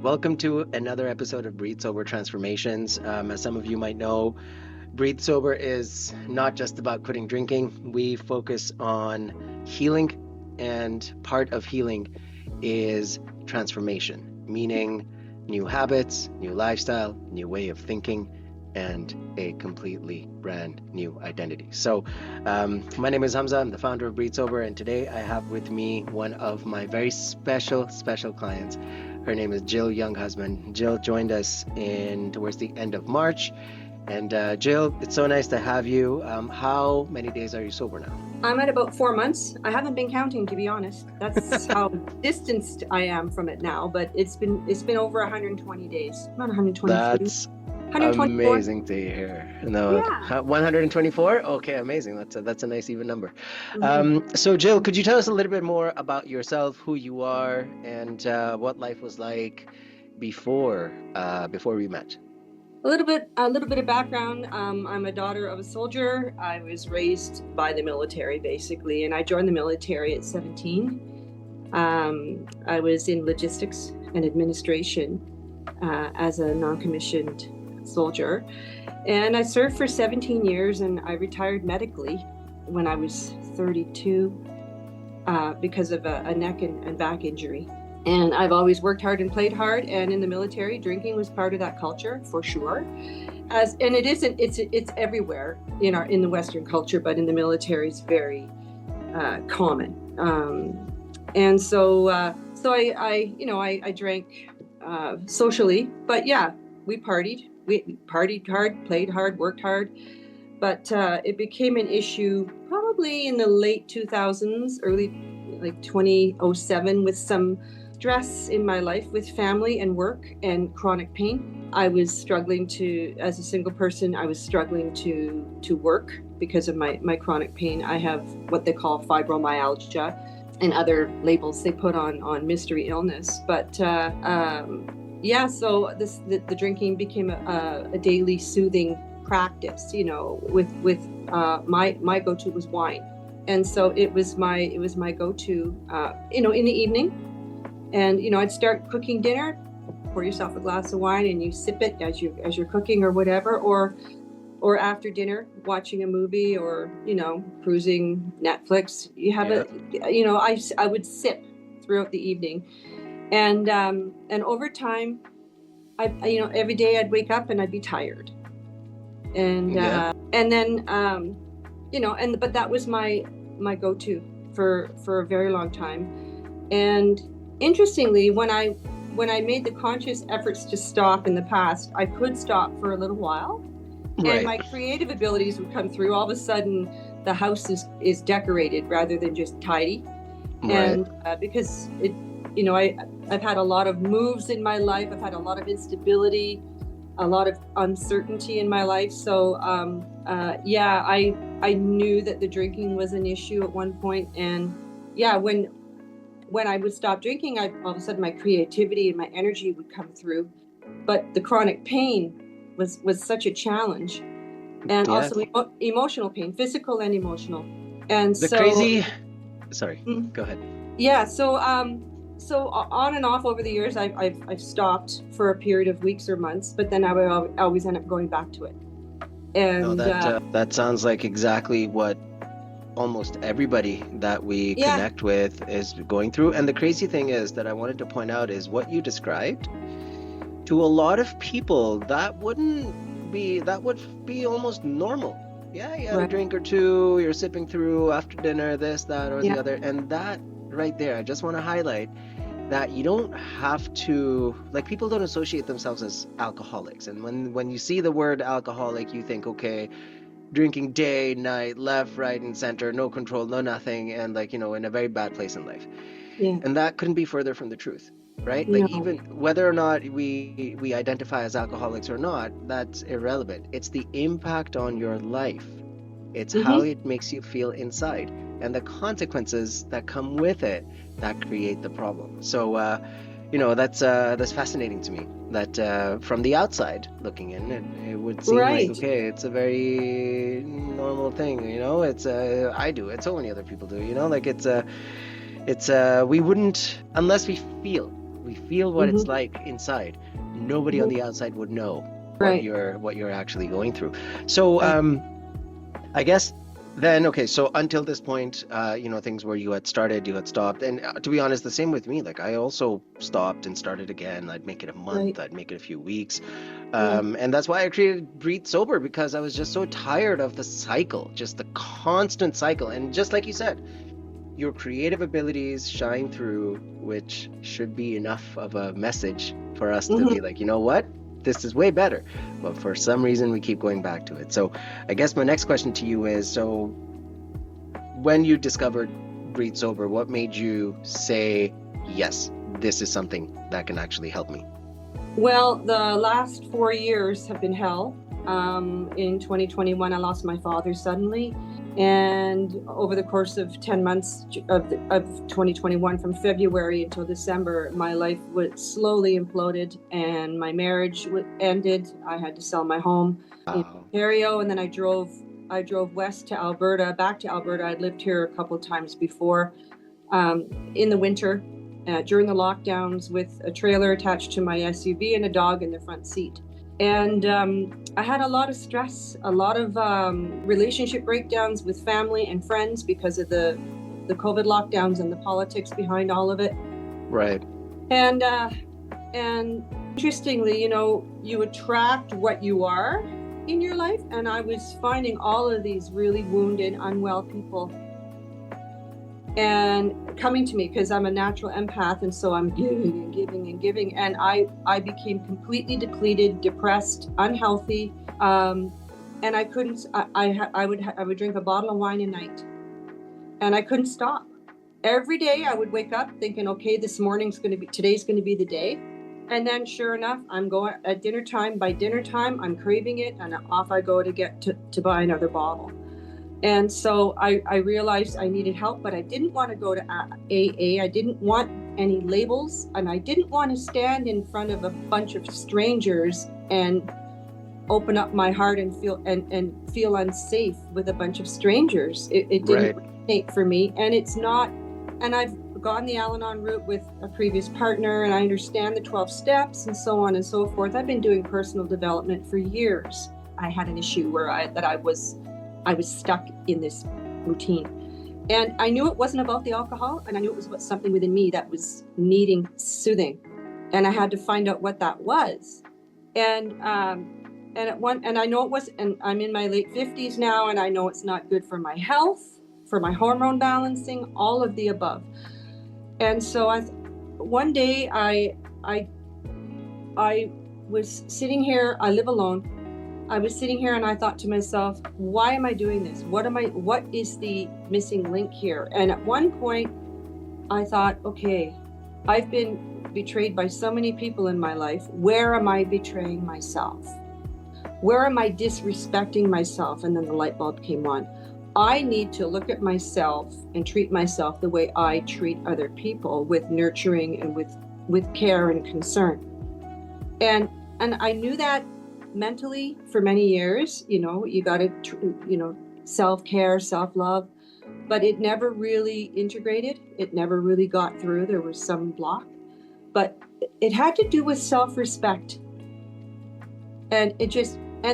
Welcome to another episode of Breathe Sober Transformations. As some of you might know, Breathe Sober is not just about quitting drinking. We focus on healing, and part of healing is transformation, meaning new habits, new lifestyle, new way of thinking, and a completely brand new identity. So my name is Hamza. I'm the founder of Breathe Sober, and today I have with me one of my very special clients. Her name is Jill Younghusband. Jill joined us towards the end of March. And Jill, it's so nice to have you. How many days are you sober now? I'm at about 4 months. I haven't been counting, to be honest. That's how distanced I am from it now. But it's been over 120 days. Not 123. That's 124. Amazing to hear. No, yeah. 124. Okay, amazing. That's a nice even number. Mm-hmm. So Jill, could you tell us a little bit more about yourself, who you are, and what life was like before we met? A little bit of background. I'm a daughter of a soldier. I was raised by the military, basically, and I joined the military at 17. I was in logistics and administration as a non-commissioned soldier, and I served for 17 years, and I retired medically when I was 32 because of a neck and back injury. And I've always worked hard and played hard, and in the military, drinking was part of that culture for sure. And it's everywhere in the Western culture, but in the military, it's very common. And so I drank socially, but yeah, we partied. We partied hard, played hard, worked hard, but it became an issue probably in the late 2000s, early like 2007, with some stress in my life with family and work and chronic pain. I was struggling as a single person, I was struggling to work because of my chronic pain. I have what they call fibromyalgia and other labels they put on mystery illness. But so the drinking became a daily soothing practice. With my go-to was wine, and so it was my go-to. In the evening. And I'd start cooking dinner, pour yourself a glass of wine, and you sip it as you're cooking or whatever, or after dinner, watching a movie, or cruising Netflix. You have I would sip throughout the evening, and over time, I every day I'd wake up and I'd be tired, and then but that was my go-to for a very long time, and interestingly, when I made the conscious efforts to stop in the past, I could stop for a little while, right. And my creative abilities would come through. All of a sudden, the house is decorated rather than just tidy, right. And because I've had a lot of moves in my life, I've had a lot of instability, a lot of uncertainty in my life. So I knew that the drinking was an issue at one point, and when I would stop drinking, all of a sudden my creativity and my energy would come through. But the chronic pain was such a challenge. And also emotional pain, physical and emotional. And sorry, go ahead. Yeah, so on and off over the years, I've stopped for a period of weeks or months, but then I would always end up going back to it. And that sounds like exactly what almost everybody that we connect with is going through. And the crazy thing is that I wanted to point out is what you described, to a lot of people that would be almost normal. Yeah, you have a drink or two, you're sipping through after dinner, this, that, or the other. And that right there, I just want to highlight that you don't have to, like, people don't associate themselves as alcoholics. And when you see the word alcoholic, you think, okay, drinking day, night, left, right, and center, no control, no nothing, and in a very bad place in life. Yeah. And that couldn't be further from the truth, right? No. Like, even whether or not we identify as alcoholics or not, that's irrelevant. It's the impact on your life. It's how it makes you feel inside, and the consequences that come with it that create the problem. So that's fascinating to me, that from the outside looking in, it would seem like, okay, it's a very normal thing, I do it, so many other people do, we wouldn't, unless we feel We feel what it's like inside. Nobody on the outside would know what you're actually going through. So I guess then, okay, so until this point, things where you had started, you had stopped. And to be honest, the same with me. Like, I also stopped and started again. I'd make it a month, I'd make it a few weeks. And that's why I created Breathe Sober, because I was just so tired of the cycle, just the constant cycle. And just like you said, your creative abilities shine through, which should be enough of a message for us to be like, you know what? This is way better, but for some reason we keep going back to it. So I guess my next question to you is, so when you discovered Breathe Sober, what made you say, yes, this is something that can actually help me? Well, the last 4 years have been hell. In 2021, I lost my father suddenly. And over the course of 10 months of 2021, from February until December, my life was slowly imploded and my marriage ended. I had to sell my home in Ontario, and then I drove west to Alberta, back to Alberta. I'd lived here a couple of times before, in the winter, during the lockdowns, with a trailer attached to my SUV and a dog in the front seat. And I had a lot of stress, a lot of relationship breakdowns with family and friends because of the COVID lockdowns and the politics behind all of it. Right. And interestingly, you attract what you are in your life. And I was finding all of these really wounded, unwell people and coming to me, because I'm a natural empath, and so I'm giving and giving and giving, and I became completely depleted, depressed, unhealthy, and I couldn't. I would drink a bottle of wine a night, and I couldn't stop. Every day I would wake up thinking, okay, today's going to be the day, and then sure enough, I'm going at dinner time. By dinner time, I'm craving it, and off I go to buy another bottle. And so I realized I needed help, but I didn't want to go to AA. I didn't want any labels, and I didn't want to stand in front of a bunch of strangers and open up my heart and feel unsafe with a bunch of strangers. It didn't resonate for me, and it's not. And I've gone the Al-Anon route with a previous partner, and I understand the 12 steps and so on and so forth. I've been doing personal development for years. I had an issue where I was stuck in this routine. And I knew it wasn't about the alcohol, and I knew it was about something within me that was needing soothing. And I had to find out what that was. And I know it was, and I'm in my late 50s now, and I know it's not good for my health, for my hormone balancing, all of the above. And so one day I was sitting here. I live alone. I was sitting here and I thought to myself, why am I doing this? What is the missing link here? And at one point I thought, okay, I've been betrayed by so many people in my life. Where am I betraying myself? Where am I disrespecting myself? And then the light bulb came on. I need to look at myself and treat myself the way I treat other people, with nurturing and with care and concern. And I knew that mentally for many years. You got to self-care, self-love, but it never really integrated. It never really got through. There was some block, but it had to do with self-respect. And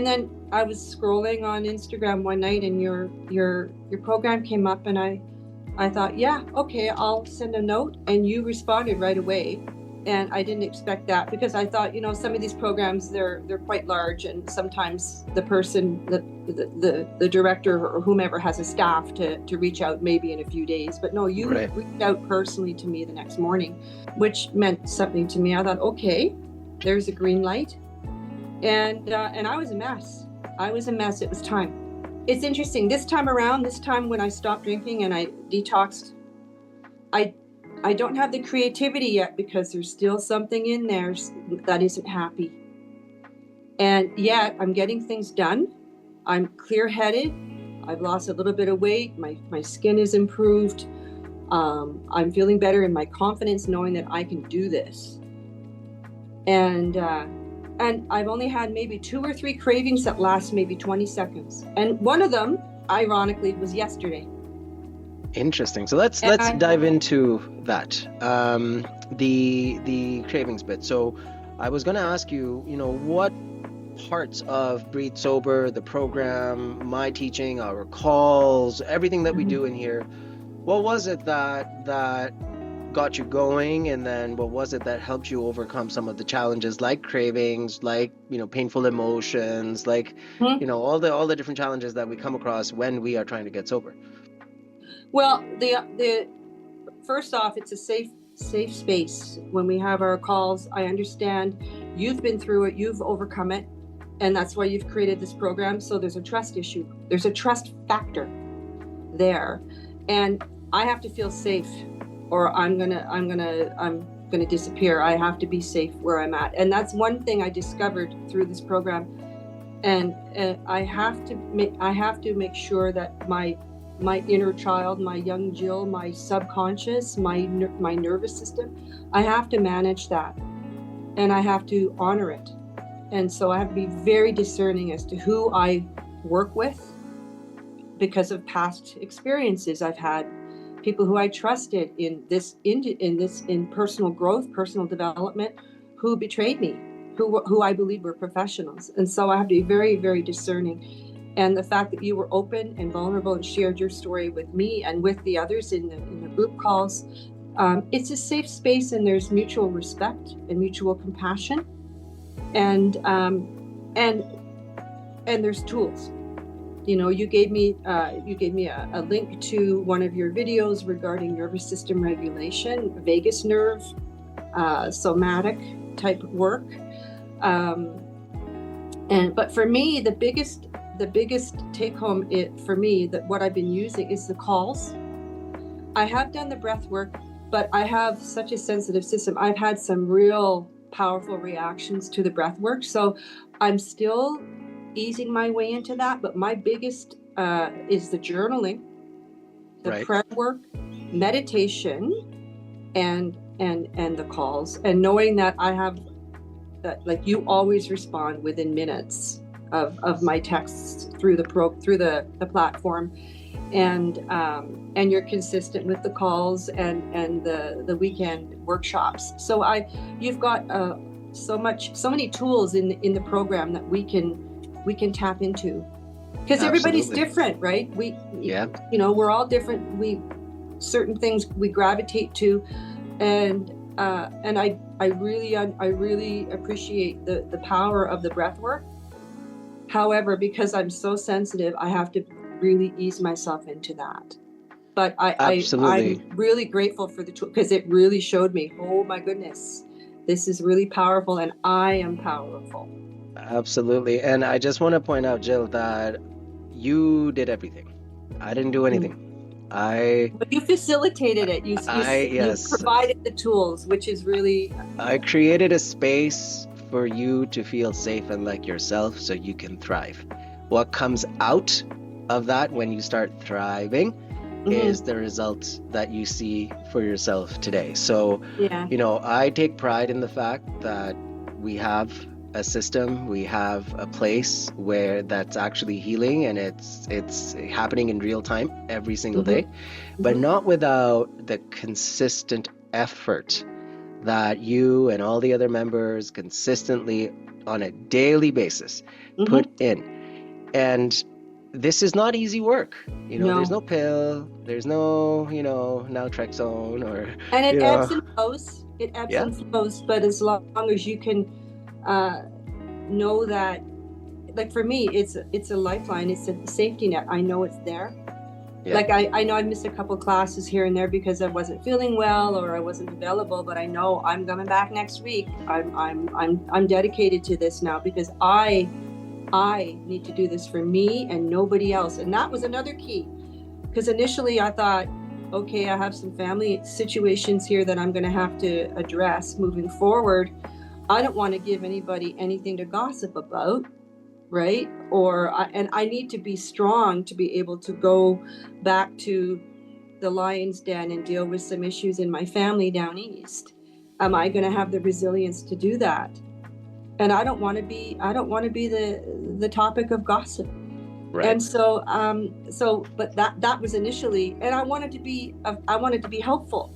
then I was scrolling on Instagram one night, and your program came up, and I thought, yeah, okay, I'll send a note. And you responded right away. And I didn't expect that, because I thought, some of these programs, they're quite large, and sometimes the person, the director or whomever has a staff to reach out maybe in a few days. But no, you reached out personally to me the next morning, which meant something to me. I thought, okay, there's a green light. And I was a mess. It was time. It's interesting. This time when I stopped drinking and I detoxed, I don't have the creativity yet, because there's still something in there that isn't happy. And yet I'm getting things done. I'm clear-headed. I've lost a little bit of weight. My skin is improved. I'm feeling better in my confidence, knowing that I can do this. And I've only had maybe 2 or 3 cravings that last maybe 20 seconds. And one of them, ironically, was yesterday. Interesting. So let's And dive into that. The cravings bit. So I was going to ask you, what parts of Breathe Sober, the program, my teaching, our calls, everything that we do in here, what was it that got you going, and then what was it that helped you overcome some of the challenges like cravings, like, painful emotions, like, Mhm. all the different challenges that we come across when we are trying to get sober? Well, the first off, it's a safe space when we have our calls. I understand you've been through it, you've overcome it, and that's why you've created this program. So there's a trust issue, there's a trust factor there, and I have to feel safe, or I'm gonna disappear. I have to be safe where I'm at, and that's one thing I discovered through this program. And I have to make sure that my inner child, my young Jill, my subconscious, my nervous system, I have to manage that, and I have to honor it. And so I have to be very discerning as to who I work with, because of past experiences I've had, people who I trusted in personal growth, personal development, who betrayed me, who I believe were professionals. And so I have to be very, very discerning. And the fact that you were open and vulnerable and shared your story with me and with the others in the group calls, it's a safe space, and there's mutual respect and mutual compassion, and there's tools. You gave me a link to one of your videos regarding nervous system regulation, vagus nerve, somatic type work. But for me, the biggest take home for me, that what I've been using is the calls. I have done the breath work, but I have such a sensitive system. I've had some real powerful reactions to the breath work. So I'm still easing my way into that. But my biggest is the journaling, the prayer work, meditation, and the calls, and knowing that I have that, like, you always respond within minutes of my texts through the platform, and you're consistent with the calls and the weekend workshops. So you've got so many tools in the program that we can tap into, because everybody's different, right? We're all different. Certain things we gravitate to, and I really appreciate the power of the breath work. However, because I'm so sensitive, I have to really ease myself into that. But I'm really grateful for the tool, because it really showed me, oh my goodness, this is really powerful, and I am powerful. Absolutely. And I just want to point out, Jill, that you did everything. I didn't do anything. But you facilitated it. You provided the tools, which is really... I created a space for you to feel safe and like yourself, so you can thrive. What comes out of that when you start thriving is the results that you see for yourself today. So, I take pride in the fact that we have a system, we have a place where that's actually healing, and it's happening in real time every single day, but not without the consistent effort that you and all the other members consistently on a daily basis put in. And this is not easy work. There's no pill, there's no, naltrexone, or... And it ebbs and flows. It ebbs and flows, but as long as you can know that, like, for me, it's a lifeline, it's a safety net. I know it's there. Like, I know I missed a couple classes here and there because I wasn't feeling well or I wasn't available, but I know I'm coming back next week. I'm dedicated to this now, because I need to do this for me and nobody else. And that was another key, because initially I thought, okay, I have some family situations here that I'm going to have to address moving forward. I don't want to give anybody anything to gossip about, right? And I need to be strong to be able to go back to the lion's den and deal with some issues in my family down east. Am I going to have the resilience to do that? And I don't want to be the topic of gossip. Right. And but that was initially, and I wanted to be helpful.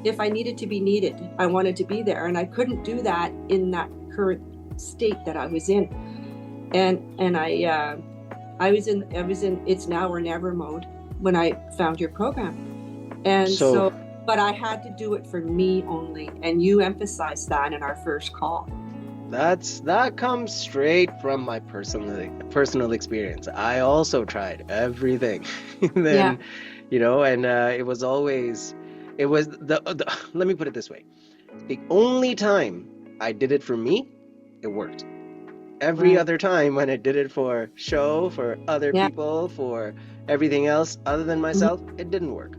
If I needed to be needed, I wanted to be there, and I couldn't do that in that current state that I was in. And I was in it's now or never mode when I found your program. And so, but I had to do it for me only, and you emphasized that in our first call. That comes straight from my personal experience. I also tried everything. Then, and it was let me put it this way. The only time I did it for me, it worked. Every other time when I did it for show, for other people, for everything else other than myself, it didn't work.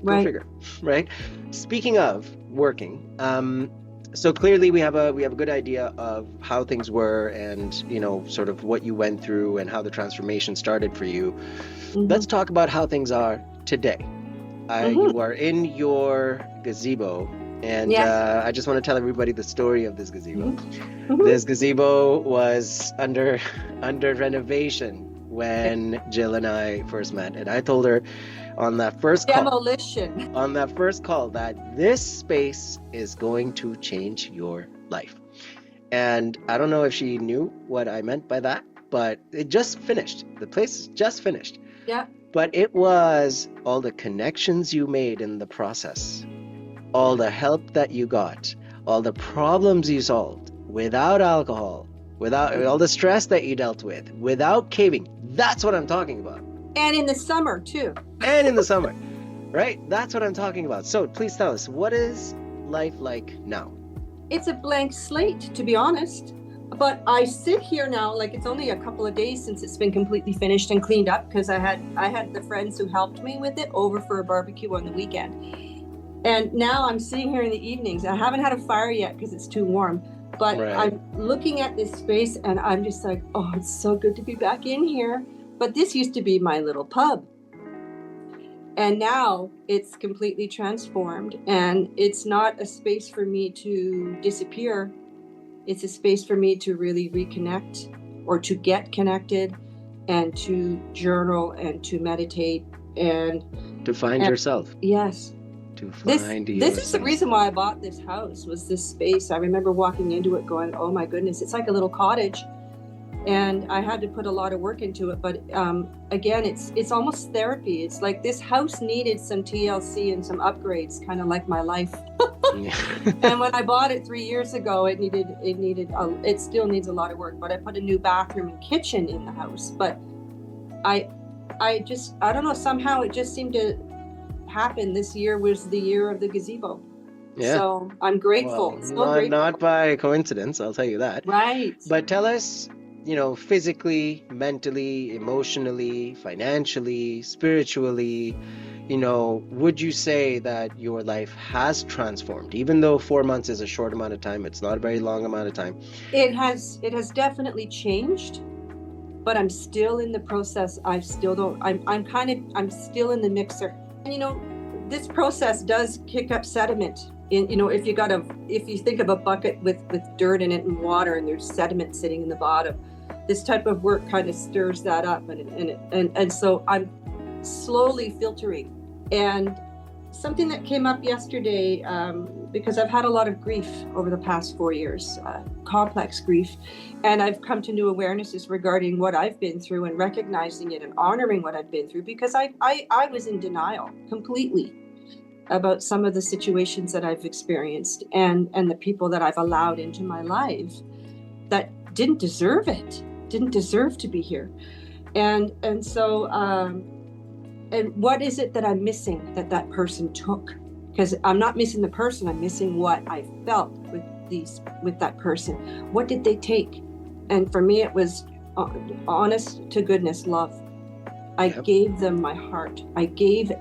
Go figure, right? Speaking of working, so clearly we have a good idea of how things were, and sort of what you went through and how the transformation started for you. Let's talk about how things are today. You are in your gazebo, and I just want to tell everybody the story of this gazebo. This gazebo was under renovation when Jill and I first met, and I told her on that first call that this space is going to change your life. And I don't know if she knew what I meant by that, but it just finished. The place just finished. Yeah. But it was all the connections you made in the process, all the help that you got, all the problems you solved without alcohol, without all the stress that you dealt with, without caving. That's what I'm talking about. And in the summer too. And in the summer, right? That's what I'm talking about. So please tell us, what is life like now? It's a blank slate, to be honest. But I sit here now, like it's only a couple of days since it's been completely finished and cleaned up, because I had the friends who helped me with it over for a barbecue on the weekend. And now I'm sitting here in the evenings. I haven't had a fire yet because it's too warm. But I'm looking at this space and I'm just like, oh, it's so good to be back in here. But this used to be my little pub. And now it's completely transformed, and it's not a space for me to disappear. It's a space for me to really reconnect, or to get connected, and to journal and to meditate and to find yourself. Yes. To find yourself. This is the reason why I bought this house, was this space. I remember walking into it going, oh my goodness, it's like a little cottage. And I had to put a lot of work into it. But again, it's almost therapy. It's like this house needed some TLC and some upgrades, kind of like my life. And when I bought it 3 years ago, it still needs a lot of work. But I put a new bathroom and kitchen in the house. But I don't know, somehow it just seemed to happen. This year was the year of the gazebo. Yeah. So I'm grateful. Well, not by coincidence, I'll tell you that. Right. But tell us, physically, mentally, emotionally, financially, spiritually, would you say that your life has transformed? Even though 4 months is a short amount of time, it's not a very long amount of time. It has definitely changed, but I'm still in the process. I'm still in the mixer. And this process does kick up sediment. If you think of a bucket with dirt in it and water, and there's sediment sitting in the bottom, this type of work kind of stirs that up, and so I'm slowly filtering. And something that came up yesterday, because I've had a lot of grief over the past 4 years, complex grief, and I've come to new awarenesses regarding what I've been through, and recognizing it and honoring what I've been through, because I was in denial completely about some of the situations that I've experienced, and the people that I've allowed into my life that didn't deserve to be here. And so and what is it that I'm missing that person took? Because I'm not missing the person, I'm missing what I felt with that person. What did they take? And for me, it was honest to goodness love. I gave them my heart. I gave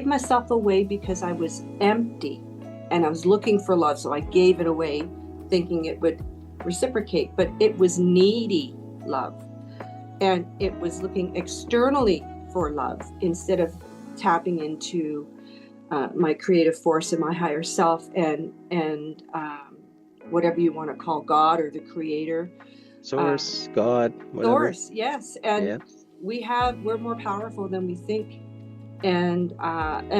myself away because I was empty and I was looking for love. So I gave it away thinking it would reciprocate, but it was needy love. And it was looking externally for love instead of tapping into my creative force and my higher self and whatever you want to call God or the creator. Source, God, whatever. Source, yes. And we're more powerful than we think. And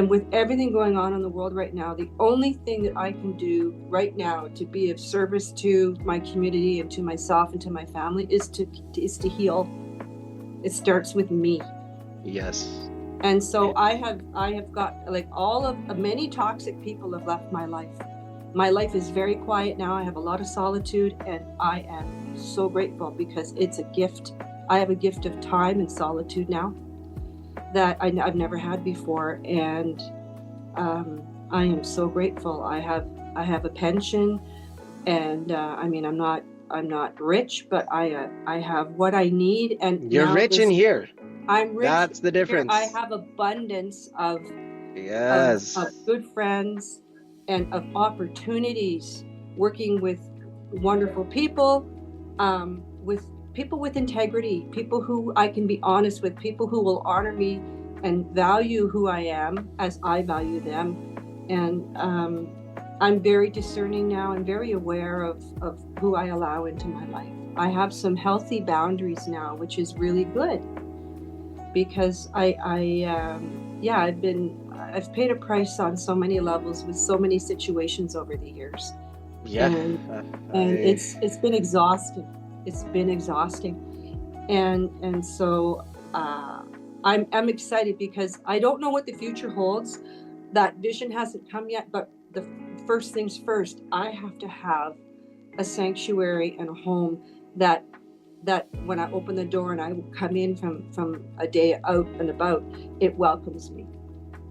with everything going on in the world right now, the only thing that I can do right now to be of service to my community and to myself and to my family is to heal. It starts with me. Yes. And so I have got, like, all of many toxic people have left my life. My life is very quiet now. I have a lot of solitude, and I am so grateful because it's a gift. I have a gift of time and solitude now that I've never had before, and I am so grateful. I have a pension, and I mean, I'm not rich, but I have what I need. And you're rich in here. I'm rich. That's the difference. I have abundance of good friends and of opportunities, working with wonderful people, with people with integrity, people who I can be honest with, people who will honor me and value who I am as I value them. And I'm very discerning now and very aware of who I allow into my life. I have some healthy boundaries now, which is really good, because I've paid a price on so many levels with so many situations over the years. Yeah. And it's been exhausting. It's been exhausting. And so I'm excited because I don't know what the future holds. That vision hasn't come yet, but the first things first, I have to have a sanctuary and a home that when I open the door and I come in from a day out and about, it welcomes me.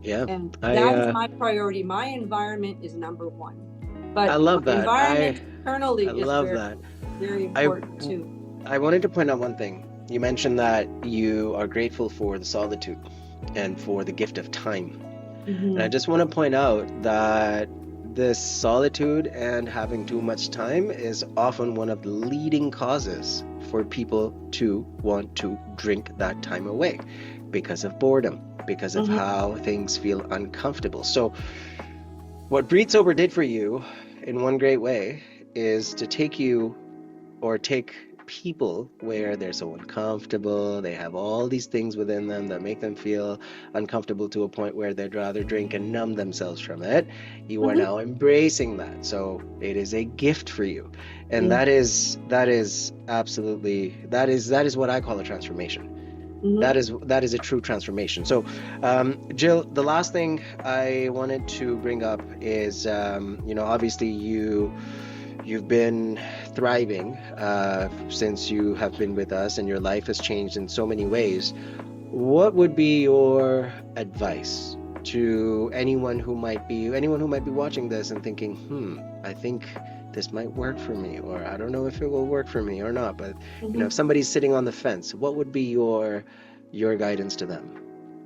Yeah. And that is my priority. My environment is number one. But I love that. Environment internally is very important too. I wanted to point out one thing. You mentioned that you are grateful for the solitude and for the gift of time. Mm-hmm. And I just want to point out that this solitude and having too much time is often one of the leading causes for people to want to drink that time away because of boredom, because of how things feel uncomfortable. So what Breathesober did for you in one great way is to take people where they're so uncomfortable, they have all these things within them that make them feel uncomfortable to a point where they'd rather drink and numb themselves from it. You are now embracing that. So it is a gift for you. And that is absolutely, that is what I call a transformation. That is a true transformation. So Jill, the last thing I wanted to bring up is obviously you've been thriving since you have been with us, and your life has changed in so many ways. What would be your advice to anyone who might be watching this and thinking, I think this might work for me, or I don't know if it will work for me or not, but if somebody's sitting on the fence, what would be your guidance to them?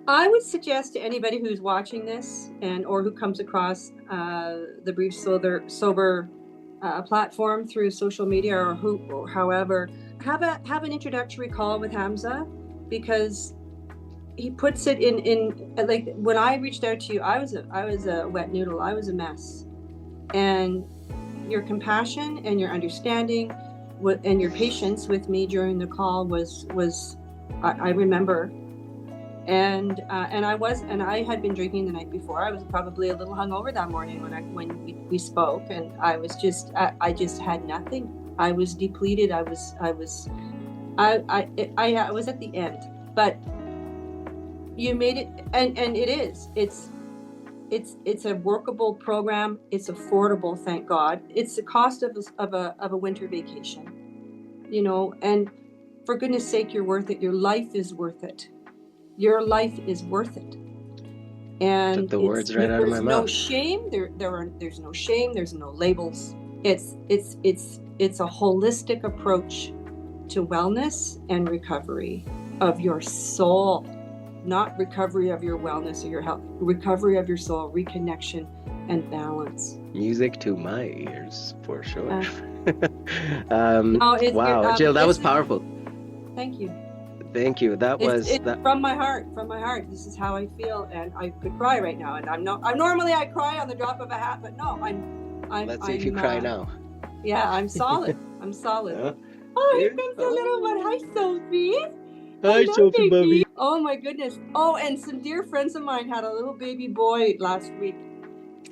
I would suggest to anybody who's watching this or who comes across the Breathesober platform through social media or however, have an introductory call with Hamza, because he puts it in like, when I reached out to you, I was a wet noodle. I was a mess, and your compassion and your understanding and your patience with me during the call was I remember. And I had been drinking the night before. I was probably a little hungover that morning when we spoke, and I just had nothing. I was depleted. I was at the end. But you made it, and it's a workable program. It's affordable, thank God. It's the cost of a winter vacation, and for goodness sake, you're worth it. Your life is worth it. Your life is worth it. And took the words right out of my mouth. There's no shame. There's no shame. There's no labels. It's a holistic approach to wellness and recovery of your soul, not recovery of your wellness or your health. Recovery of your soul, reconnection, and balance. Music to my ears, for sure. Wow, Jill, that was powerful. Thank you. Thank you. From my heart. This is how I feel, and I could cry right now. And I'm normally I cry on the drop of a hat, but no, Let's see if you cry now. Yeah, I'm solid. I'm solid. Yeah. Oh, here comes the little one. Hi, Sophie. Hi, Sophie Bubby. Oh my goodness. Oh, and some dear friends of mine had a little baby boy last week,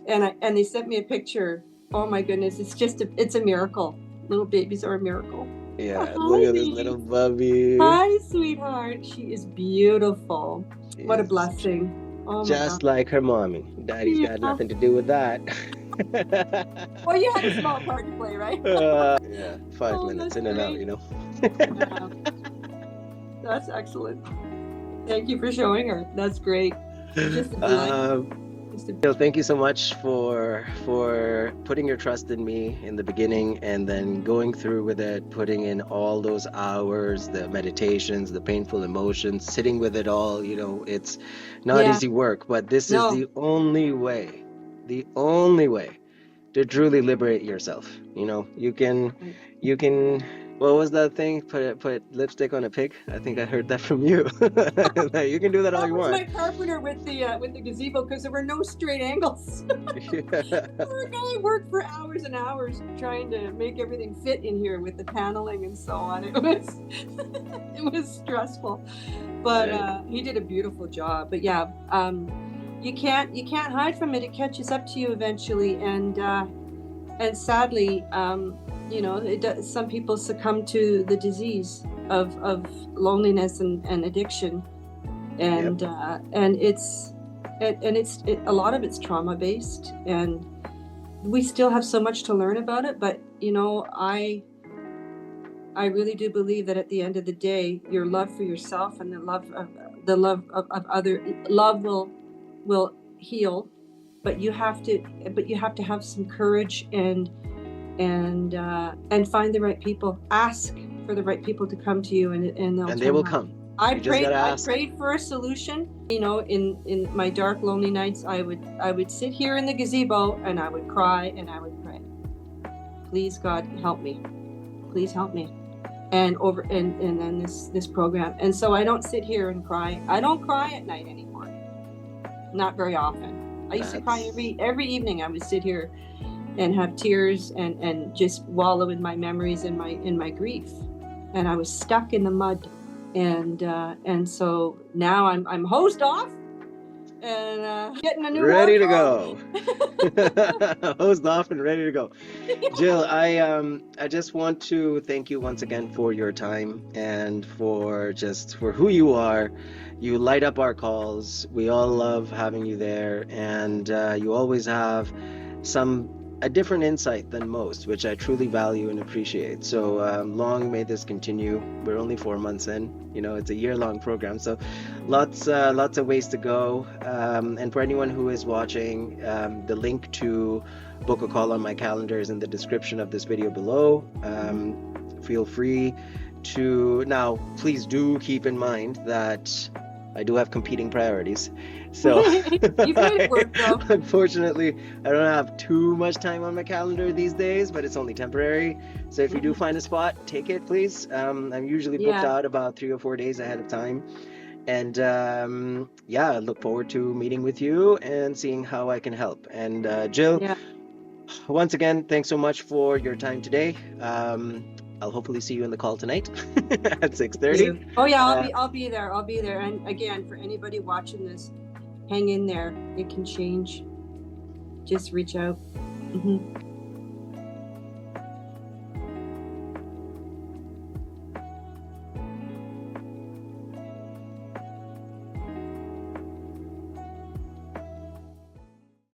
and they sent me a picture. Oh my goodness, it's a miracle. Little babies are a miracle. Yeah, look at this little Bubby. Hi, sweetheart. She is beautiful. What a blessing. Oh my Just God. like her mommy. Daddy's got nothing to do with that. Well, you had a small part to play, right? Yeah, 5 minutes in and out, you know. Yeah. That's excellent. Thank you for showing her. That's great. Just Jill, thank you so much for putting your trust in me in the beginning, and then going through with it, putting in all those hours, the meditations, the painful emotions, sitting with it all. You know, it's not easy work, but this is the only way to truly liberate yourself. You know, you can what was that thing? Put lipstick on a pig. I think I heard that from you. You can do that all you want. That was my carpenter with the gazebo, because there were no straight angles. I worked for hours and hours trying to make everything fit in here with the paneling and so on. It was stressful, but he did a beautiful job. But yeah, you can't hide from it. It catches up to you eventually, and sadly, you know, some people succumb to the disease of loneliness and addiction, and it's a lot of it's trauma based, and we still have so much to learn about it. But you know, I really do believe that at the end of the day, your love for yourself and the love of other love will heal, but you have to have some courage and find the right people. Ask for the right people to come to you, and they will come. I prayed for a solution. You know, in my dark, lonely nights, I would sit here in the gazebo and I would cry and I would pray. Please, God, help me. Please help me. And then this program. And so I don't sit here and cry. I don't cry at night anymore. Not very often. I used to cry every evening. I would sit here and have tears and just wallow in my memories and my grief, and I was stuck in the mud, and so now I'm hosed off and getting a new ready to go. Hosed off and ready to go. Jill, I just want to thank you once again for your time and for who you are. You light up our calls. We all love having you there, and you always have a different insight than most, which I truly value and appreciate. So long may this continue. We're only 4 months in. You know, it's a year-long program, so lots of ways to go. And for anyone who is watching, the link to book a call on my calendar is in the description of this video below. Feel free to. Now, please do keep in mind that I do have competing priorities. So you made it work, though. Unfortunately, I don't have too much time on my calendar these days, but it's only temporary. So if you do find a spot, take it, please. I'm usually booked out about 3 or 4 days ahead of time. And I look forward to meeting with you and seeing how I can help. And Jill, once again, thanks so much for your time today. I'll hopefully see you in the call tonight at 6:30. Oh yeah, I'll be there. I'll be there. And again, for anybody watching this, hang in there. It can change. Just reach out.